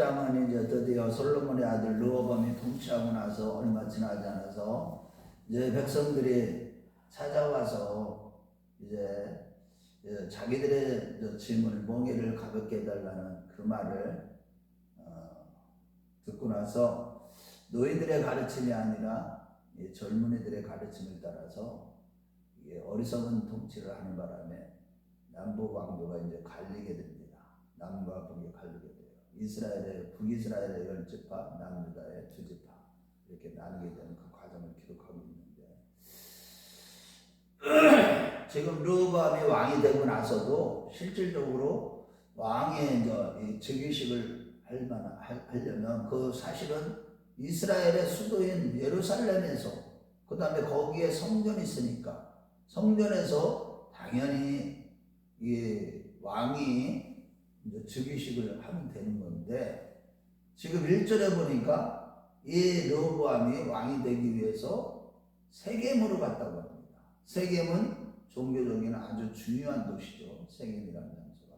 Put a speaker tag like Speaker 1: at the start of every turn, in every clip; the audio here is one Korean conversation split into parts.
Speaker 1: 8장은 이제 드디어 솔로몬의 아들 르호보암이 통치하고 나서 얼마 지나지 않아서 이제 백성들이 찾아와서 이제 자기들의 질문을 멍에를 가볍게 해달라는 그 말을 듣고 나서 너희들의 가르침이 아니라 젊은이들의 가르침을 따라서 어리석은 통치를 하는 바람에 남북 왕조가 이제 갈리게 됩니다. 남과 북이 갈리게 돼요. 북이스라엘의 10지파, 남유다의 2지파 이렇게 나누게 되는 그 과정을 기록하고 있는데 지금 르호보암이 왕이 되고 나서도 실질적으로 왕의 이제 즉위식을 하려면 그 사실은 이스라엘의 수도인 예루살렘에서 그 다음에 거기에 성전이 있으니까 성전에서 당연히 이 왕이 이제 즉위식을 하면 되는 건데 지금 1절에 보니까 이 르호보암이 왕이 되기 위해서 세겜으로 갔다고 합니다. 세겜은 종교적인 아주 중요한 도시죠. 세겜이라는 장소가.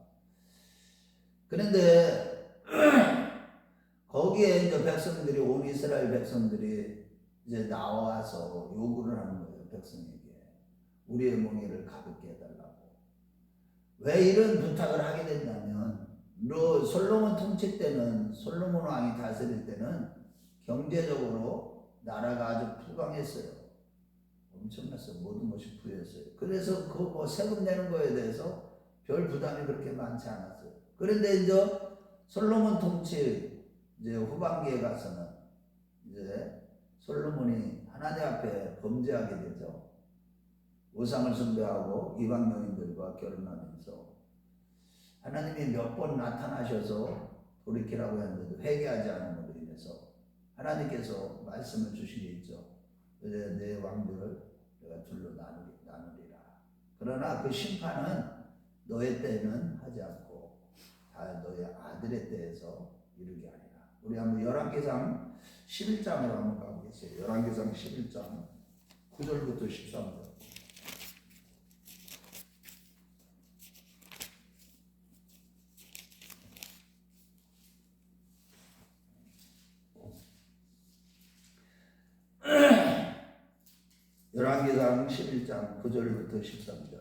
Speaker 1: 그런데 거기에 이제 백성들이 온 이스라엘 백성들이 이제 나와서 요구를 하는 거예요. 백성에게 우리의 멍에를 가볍게 해달라고. 왜 이런 부탁을 하게 됐냐면 솔로몬 통치 때는 솔로몬 왕이 다스릴 때는 경제적으로 나라가 아주 부강했어요. 엄청났어요. 모든 것이 부유했어요. 그래서 그 뭐 세금 내는 거에 대해서 별 부담이 그렇게 많지 않았어요. 그런데 이제 솔로몬 통치 이제 후반기에 가서는 이제 솔로몬이 하나님 앞에 범죄하게 되죠. 우상을 숭배하고 이방 여인들과 결혼하면서 하나님이 몇 번 나타나셔서 돌이키라고 했는데도 회개하지 않은 것으로 인해서 하나님께서 말씀을 주신 게 있죠. 내 왕들을 내가 둘로 나누리라. 그러나 그 심판은 너의 때에는 하지 않고 다 너의 아들의 때에서 이루게 하리라. 우리 한번 열왕기상 11장으로 한번 가보겠어요. 열왕기상 11장 9절부터 13절. 열왕기상 11장 9절부터 13절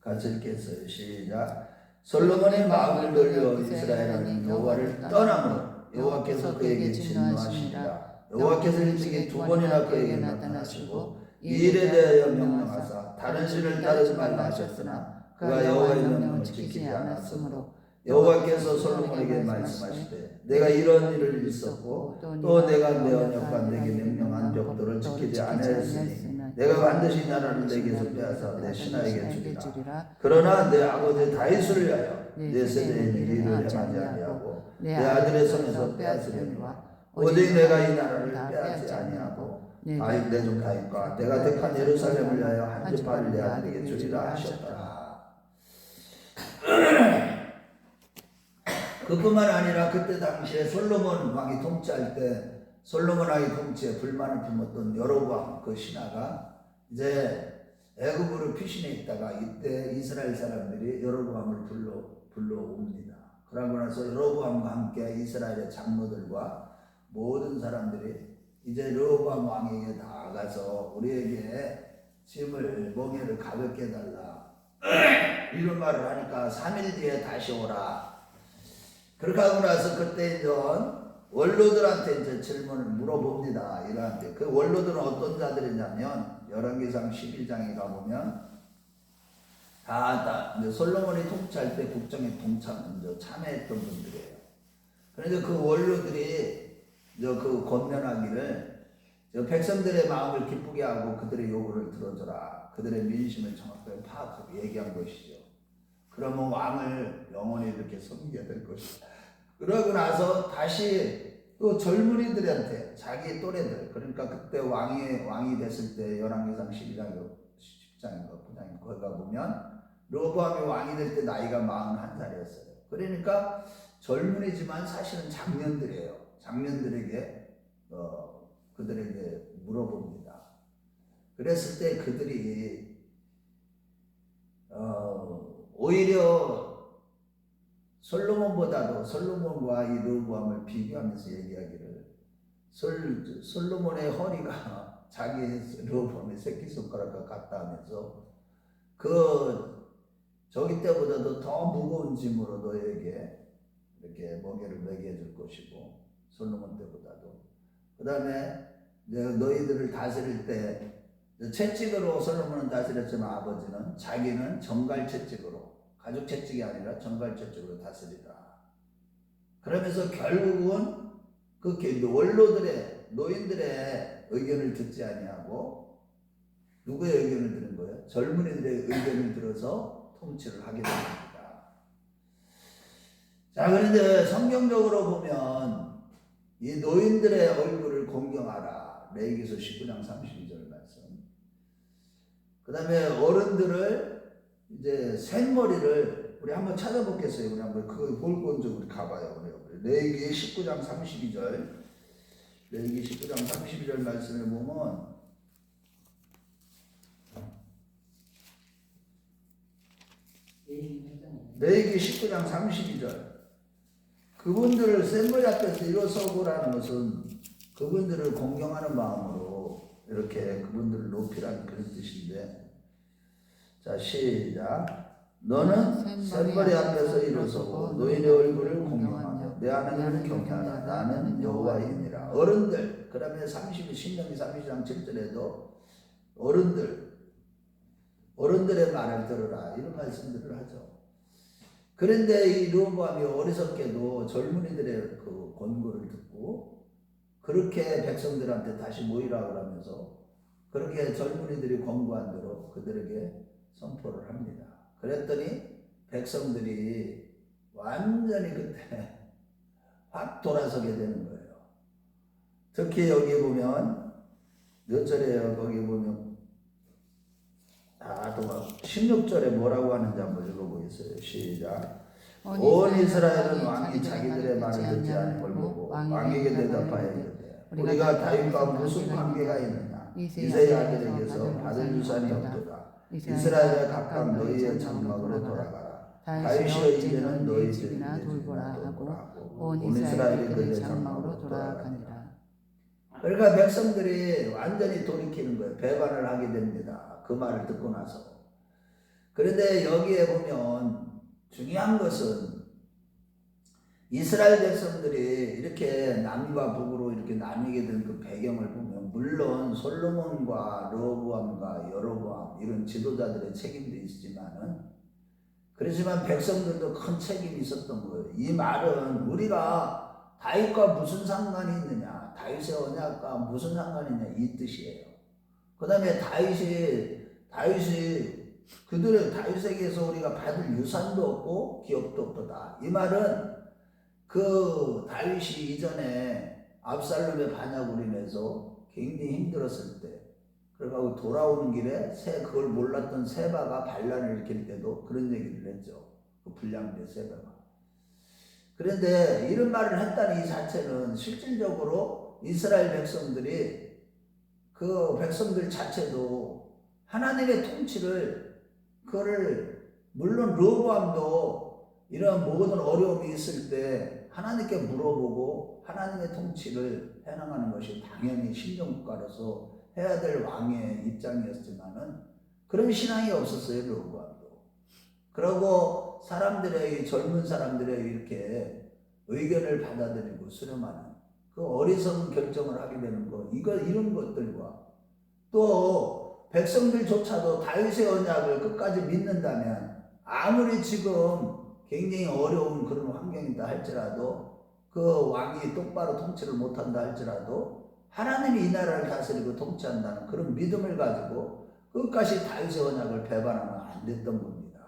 Speaker 1: 같이 읽겠어요. 시작. 솔로몬의 마음을 돌려 이스라엘 하나님 여호와를 떠나므로 여호와께서 그에게 진노하시니라. 여호와께서 일찍이 2번이나 그에게 나타나시고 이 일에 대하여 명령하사 다른 신을 따르지 말라 하셨으나 그가 여호와의 명령을 지키지 않았으므로 여호와께서 솔로몬에게 말씀하시되 내가 이런 일을 일었고 또 내가 내 언약과 내게 명령한 벽돌을 지키지 아니하였으니 내가 반드시 나라를 내게서 빼앗아 내 신하에게 주리라. 그러나 내 아버지 다윗을 위하여 내 세대에 일을 행하지 아니하고 내 아들의 손에서 빼앗으려니와 오직 내가 이 나라를 빼앗지 아니하고 다윗 내 종 다윗과 내가 택한 예루살렘을 위하여 한 지파를 내 아들에게 주리라 하셨더라. 그뿐만 아니라 그때 당시에 솔로몬 왕이 통치할 때 솔로몬 왕의 통치에 불만을 품었던 여로보암 그 신하가 이제 애굽으로 피신해 있다가 이때 이스라엘 사람들이 여로보암을 불러옵니다. 그러고 나서 여로보암과 함께 이스라엘의 장로들과 모든 사람들이 이제 여로보암 왕에게 나아가서 우리에게 짐을 멍에를 가볍게 해달라 이런 말을 하니까 3일 뒤에 다시 오라. 그렇게 하고 나서 그때 이제 원로들한테 이제 질문을 물어봅니다. 이러한테 그 원로들은 어떤 자들이냐면 열왕기상 11장에 가보면 다 이제 솔로몬이 통치할 때 국정에 참여했던 분들이에요. 그래서 그 원로들이 그 권면하기를 백성들의 마음을 기쁘게 하고 그들의 요구를 들어줘라. 그들의 민심을 정확하게 파악하고 얘기한 것이죠. 그러면 왕을 영원히 이렇게 섬기게 될 것이다. 그러고 나서 다시 또 젊은이들한테 자기 또래들 그러니까 그때 왕이 됐을 때 열왕기상 10장인가 9장인가 거기 가보면 르호보암이 왕이 될 때 나이가 41살이었어요. 그러니까 젊은이지만 사실은 장년들이에요. 장년들에게 그들에게 물어봅니다. 그랬을 때 그들이 오히려 솔로몬과 이 르호보암을 비교하면서 얘기하기를 솔로몬의 허리가 자기 르호보암의 새끼손가락과 같다 하면서 저기 때보다도 더 무거운 짐으로 너에게 이렇게 먹이를 먹여 줄 것이고 솔로몬 때보다도 그 다음에 너희들을 다스릴 때 채찍으로 솔로몬은 다스렸지만 아버지는 자기는 정갈 채찍으로 가죽 채찍이 아니라 정갈 채찍으로 다스리라. 그러면서 결국은 그 원로들의 노인들의 의견을 듣지 아니하고 누구의 의견을 들은 거예요? 젊은이들의 의견을 들어서 통치를 하게 됩니다. 자, 그런데 성경적으로 보면 이 노인들의 얼굴을 공경하라. 레위기서 19장 32절 말씀. 그 다음에 어른들을 이제 생머리를 우리 한번 찾아보겠어요. 우리 한번 그거 볼 건지 우리 가봐요. 레위기 19장 32절. 레위기 19장 32절 말씀을 보면 레위기 19장 32절. 그분들을 생머리 앞에서 일어서고라는 것은 그분들을 공경하는 마음으로 이렇게 그분들을 높이라는 그런 뜻인데, 자 시작. 너는 샘머리 앞에서 일어서고 노인의 얼굴을 공경하며 내 하나님을 경외하라. 나는 여호와이니라. 어른들, 그 다음에 신명기 30장 7절에도 어른들의 말을 들으라 이런 말씀들을 하죠. 그런데 이 르호보암이 어리석게도 젊은이들의 그 권고를 듣고 그렇게 백성들한테 다시 모이라 그러면서 그렇게 젊은이들이 권고한 대로 그들에게 선포를 합니다. 그랬더니 백성들이 완전히 그때 확 돌아서게 되는 거예요. 특히 여기 보면 몇 절에요? 거기 보면 16절에 뭐라고 하는지 한번 읽어보겠어요. 시작. 온 이스라엘은 왕이 자기들의 말을 듣지 않은 걸 보고 왕에게 대답하여 이르되 우리가 다윗과 무슨 관계가 있느냐. 이새의 아들에게서 받은 유산이 없도다. 이스라엘에 각각 너희의 장막으로 돌아가라. 다윗의 이제는 너희 집이나 돌보라 하고 온 이스라엘이 그의 장막으로 돌아가니라. 그러니까 백성들이 완전히 돌이키는 거예요. 배반을 하게 됩니다. 그 말을 듣고 나서. 그런데 여기에 보면 중요한 것은 이스라엘 백성들이 이렇게 남과 북으로 이렇게 나뉘게 된 그 배경을 보면 물론 솔로몬과 르호보암과 여로보암 이런 지도자들의 책임도 있지만은 그렇지만 백성들도 큰 책임이 있었던 거예요. 이 말은 우리가 다윗과 무슨 상관이 있느냐, 다윗의 언약과 무슨 상관이 있냐 이 뜻이에요. 그 다음에 다윗이 다윗에게서 우리가 받을 유산도 없고 기업도 없도다. 이 말은 그 다윗이 이전에 압살롬의 반역으로 인해서 굉장히 힘들었을 때, 그러고 돌아오는 길에 그걸 몰랐던 세바가 반란을 일으킬 때도 그런 얘기를 했죠. 그 불량배 세바가. 그런데 이런 말을 했다는 이 자체는 실질적으로 이스라엘 백성들이 그 백성들 자체도 하나님의 통치를 물론 르호보암도 이런 모든 어려움이 있을 때 하나님께 물어보고 하나님의 통치를 해나가는 것이 당연히 신정국가로서 해야 될 왕의 입장이었지만은 그런 신앙이 없었어요. 르호보암도. 그러고 젊은 사람들의 이렇게 의견을 받아들이고 수렴하는 그 어리석은 결정을 하게 되는 것, 이런 것들과 또 백성들조차도 다윗의 언약을 끝까지 믿는다면 아무리 지금 굉장히 어려운 그런 환경이다 할지라도 그 왕이 똑바로 통치를 못한다 할지라도 하나님이 이 나라를 다스리고 통치한다는 그런 믿음을 가지고 끝까지 다윗의 언약을 배반하면 안 됐던 겁니다.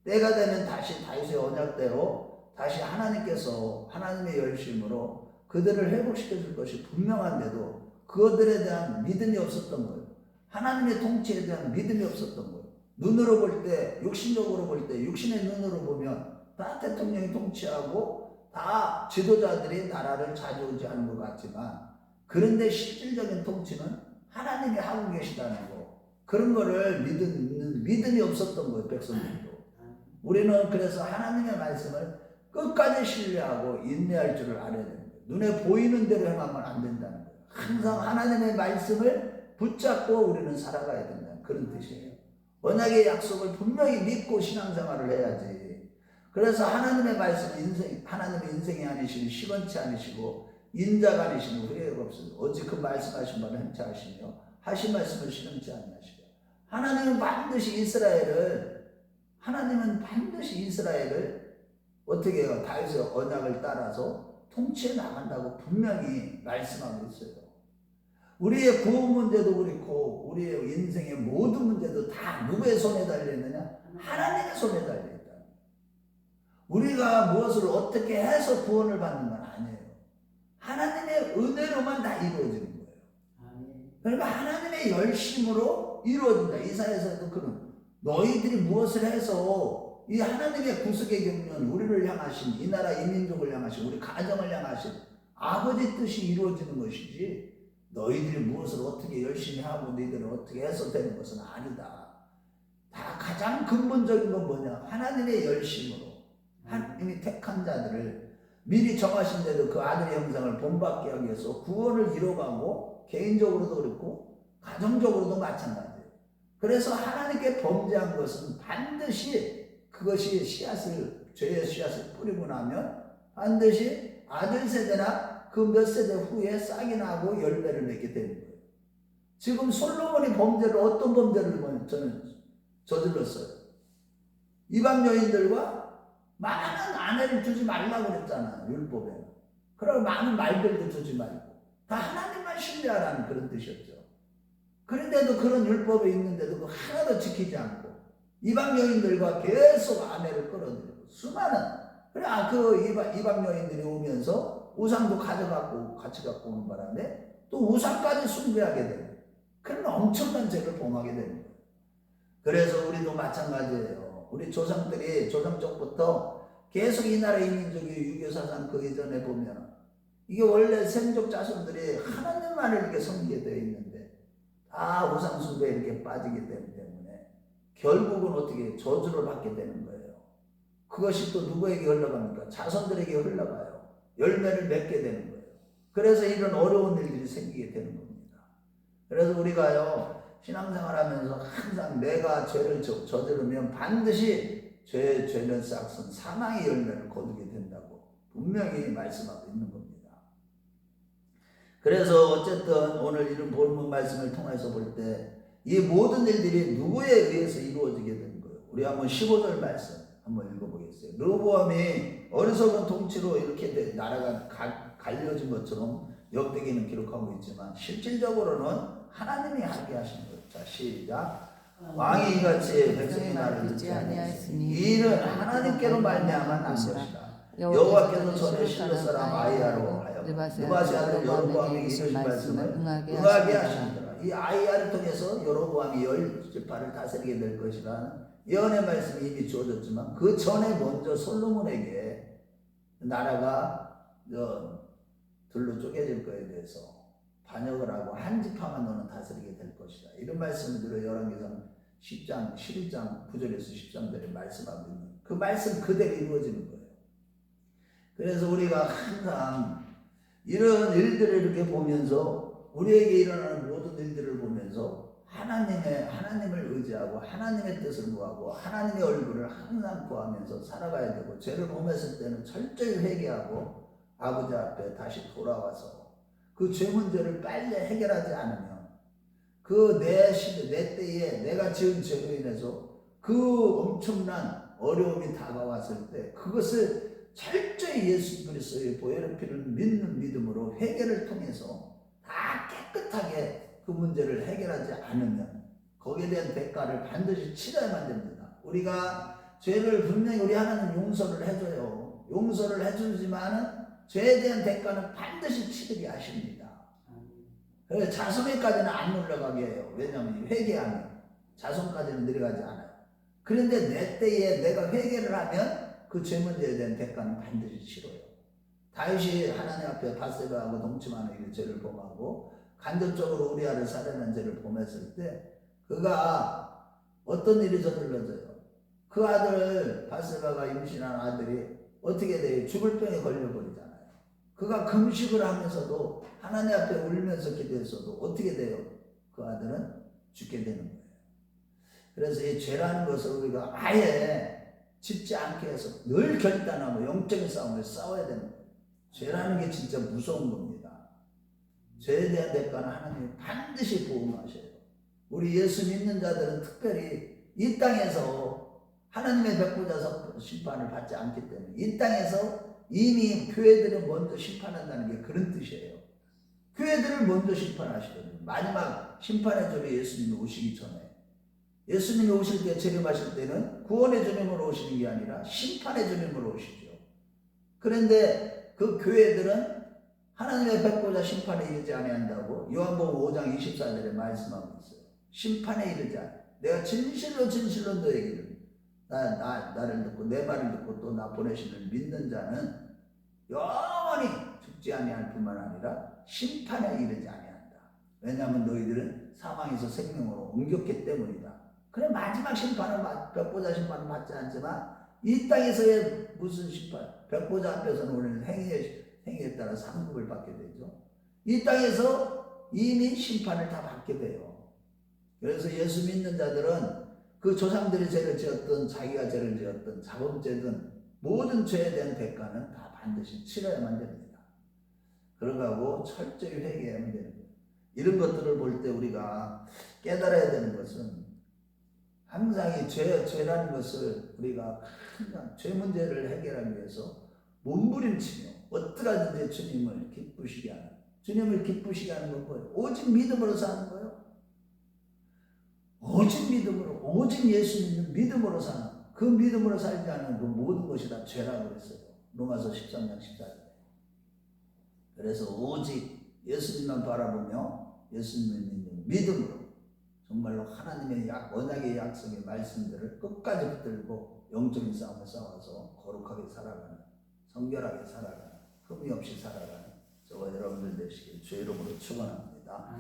Speaker 1: 때가 되면 다시 다윗의 언약대로 다시 하나님께서 하나님의 열심으로 그들을 회복시켜 줄 것이 분명한데도 그것들에 대한 믿음이 없었던 거예요. 하나님의 통치에 대한 믿음이 없었던 거예요. 눈으로 볼 때, 육신적으로 볼 때, 육신의 눈으로 보면 다 대통령이 통치하고 다 지도자들이 나라를 좌지우지하는 것 같지만 그런데 실질적인 통치는 하나님이 하고 계시다는 거, 그런 거를 믿음이 없었던 거예요. 백성들도. 우리는 그래서 하나님의 말씀을 끝까지 신뢰하고 인내할 줄을 알아야 되는 거예요. 눈에 보이는 대로 행하면 안 된다는 거예요. 항상 하나님의 말씀을 붙잡고 우리는 살아가야 된다는 그런 뜻이에요. 언약의 약속을 분명히 믿고 신앙생활을 해야지. 그래서 하나님의 말씀은 하나님의 인생이 아니시고 시건치 아니시고 인자가 아니시고 후회가 없어요. 어찌 그 말씀하신 바를 행차하시며 하신 말씀을 실현치 아니하시고 하나님은 반드시 이스라엘을 어떻게 해요? 다윗의 언약을 따라서 통치해 나간다고 분명히 말씀하고 있어요. 우리의 구원 문제도 그렇고 우리의 인생의 모든 문제도 다 누구의 손에 달려있느냐? 하나님의 손에 달려있다. 우리가 무엇을 어떻게 해서 구원을 받는 건 아니에요. 하나님의 은혜로만 다 이루어지는 거예요. 그러니까 하나님의 열심으로 이루어진다. 이사야서도 그런 너희들이 무엇을 해서 이 하나님의 구속의 경륜 우리를 향하신 이 나라 이 민족을 향하신 우리 가정을 향하신 아버지 뜻이 이루어지는 것이지 너희들이 무엇을 어떻게 열심히 하고 너희들은 어떻게 해서 되는 것은 아니다. 다 가장 근본적인 건 뭐냐? 하나님의 열심으로 하나님이 택한 자들을 미리 정하신 대로 그 아들의 형상을 본받게 하기 위해서 구원을 이뤄가고 개인적으로도 그렇고 가정적으로도 마찬가지예요. 그래서 하나님께 범죄한 것은 반드시 그것이 죄의 씨앗을 뿌리고 나면 반드시 아들 세대나 그 몇 세대 후에 싹이 나고 열매를 맺게 되는 거예요. 지금 솔로몬이 어떤 범죄를 저는 저질렀어요. 이방 여인들과 많은 아내를 두지 말라고 그랬잖아요. 율법에. 그리고 많은 말들도 두지 말고 다 하나님만 신뢰하라는 그런 뜻이었죠. 그런데도 그런 율법에 있는데도 그 하나도 지키지 않고 이방 여인들과 계속 아내를 끌어들이고 수많은 그 이방 여인들이 오면서 우상도 같이 갖고 오는 바람에 또 우상까지 숭배하게 되는 그런 엄청난 죄를 범하게 되는 거예요. 그래서 우리도 마찬가지예요. 우리 조상적부터 계속 이 나라 이 민족이 유교사상 그 이전에 보면 이게 원래 생족 자손들이 하나님만을 이렇게 섬기게 되어 있는데 다 우상 숭배에 이렇게 빠지게 되기 때문에 결국은 어떻게 저주를 받게 되는 거예요. 그것이 또 누구에게 흘러갑니까? 자손들에게 흘러가요. 열매를 맺게 되는 거예요. 그래서 이런 어려운 일들이 생기게 되는 겁니다. 그래서 우리가요 신앙생활하면서 항상 내가 죄를 저지르면 반드시 죄는 싹슨 사망의 열매를 거두게 된다고 분명히 말씀하고 있는 겁니다. 그래서 어쨌든 오늘 이런 본문 말씀을 통해서 볼 때 이 모든 일들이 누구에 의해서 이루어지게 된 거예요. 우리 한번 15절 말씀 한번 읽어보겠어요. 르호보암이 어리석은 통치로 이렇게 나라가 갈려진 것처럼 역대기는 기록하고 있지만 실질적으로는 하나님이 하게 하신 거예요. 자, 시작. 왕이 이같이 백성의 말을 듣지 아니하였으니 이 일은 하나님께로 말미암아 난 것이다. 여호와께서 전에 실로 사람 아이야로 하여 느바세 아들 여로보암에게 이르신 말씀을 응하게 하시니라. 이 아이야를 통해서 여로보암이 10지파를 다스리게 될 것이라는 예언의 말씀이 이미 주어졌지만 그 전에 먼저 솔로몬에게 나라가 둘로 쪼개질 거에 대해서 반역을 하고 한 지파만 너는 다스리게 될 것이다. 이런 말씀들을 열왕기상 10장 11장 9절에서 13절에 말씀하고 있는 그 말씀 그대로 이루어지는 거예요. 그래서 우리가 항상 이런 일들을 이렇게 보면서 우리에게 일어나는 모든 일들을 보면서 하나님을 의지하고 하나님의 뜻을 구하고 하나님의 얼굴을 항상 구하면서 살아가야 되고 죄를 범했을 때는 철저히 회개하고 아버지 앞에 다시 돌아와서 그 죄 문제를 빨리 해결하지 않으면 그 내 때에 내가 지은 죄로 인해서 그 엄청난 어려움이 다가왔을 때 그것을 철저히 예수 그리스도의 보혈의 피를 믿는 믿음으로 회개를 통해서 다 깨끗하게 그 문제를 해결하지 않으면 거기에 대한 대가를 반드시 치러야만 됩니다. 우리가 죄를 분명히 우리 하나님 용서를 해줘요. 용서를 해주지만은 죄에 대한 대가는 반드시 치르게 하십니다. 그래서 자손에까지는 안 올라가게 해요. 왜냐하면 회개하면 자손까지는 내려가지 않아요. 그런데 내 때에 내가 회개를 하면 그 죄 문제에 대한 대가는 반드시 치러요. 다윗이 하나님 앞에 바세바하고 동침하는 죄를 범하고 간접적으로 우리아를 살해한 죄를 범했을 때 그가 어떤 일이 저질러져요. 그 아들 바세바가 임신한 아들이 어떻게 돼요? 죽을 병에 걸려버리잖아요. 그가 금식을 하면서도 하나님 앞에 울면서 기도했어도 어떻게 돼요? 그 아들은 죽게 되는 거예요. 그래서 이 죄라는 것을 우리가 아예 짓지 않게 해서 늘 결단하고 영적인 싸움을 싸워야 되는 거예요. 죄라는 게 진짜 무서운 겁니다. 죄에 대한 대가는 하나님이 반드시 보응하셔요. 우리 예수 믿는 자들은 특별히 이 땅에서 하나님의 백보자 심판을 받지 않기 때문에 이 땅에서 이미 교회들은 먼저 심판한다는 게 그런 뜻이에요. 교회들을 먼저 심판하시거든요. 마지막 심판의 주에 예수님이 오시기 전에. 예수님이 오실 때 재림하실 때는 구원의 주님으로 오시는 게 아니라 심판의 주님으로 오시죠. 그런데 그 교회들은 하나님의 백보자 심판에 이르지 아니한다고 요한복음 5장 24절에 말씀하고 있어요. 심판에 이르지 않아. 내가 진실로 너에게는 나를 듣고 내 말을 듣고 또 나 보내시는 믿는 자는 영원히 죽지 아니할 뿐만 아니라 심판에 이르지 아니한다. 왜냐하면 너희들은 사망에서 생명으로 옮겼기 때문이다. 그래 마지막 심판은 백보자 심판은 받지 않지만 이 땅에서의 무슨 심판? 백보자 앞에서는 우리는 행위에 따라 상급을 받게 되죠. 이 땅에서 이미 심판을 다 받게 돼요. 그래서 예수 믿는 자들은 그 조상들이 죄를 지었든 자기가 죄를 지었든 자범죄든 모든 죄에 대한 대가는 다 반드시 치러야만 됩니다. 그러고 철저히 회개해야만 되는 거예요. 이런 것들을 볼 때 우리가 깨달아야 되는 것은 항상 이 죄라는 것을 우리가 항상 죄 문제를 해결하기 위해서 몸부림치며 어떠하든지 주님을 기쁘시게 하는, 주님을 기쁘시게 하는 건 뭐예요? 오직 믿음으로 사는 거예요. 오직 믿음으로, 오직 예수 믿는 믿음으로 사는, 그 믿음으로 살지 않는 그 모든 것이 다 죄라고 그랬어요. 로마서 13장 14절에. 그래서 오직 예수님만 바라보며 예수님을 믿는 믿음으로 정말로 하나님의 언약의 약속의 말씀들을 끝까지 붙들고 영적인 싸움을 싸워서 거룩하게 살아가는, 성결하게 살아가는, 흠이 없이 살아가는 저와 여러분들 되시길 주의 이름으로 축원합니다.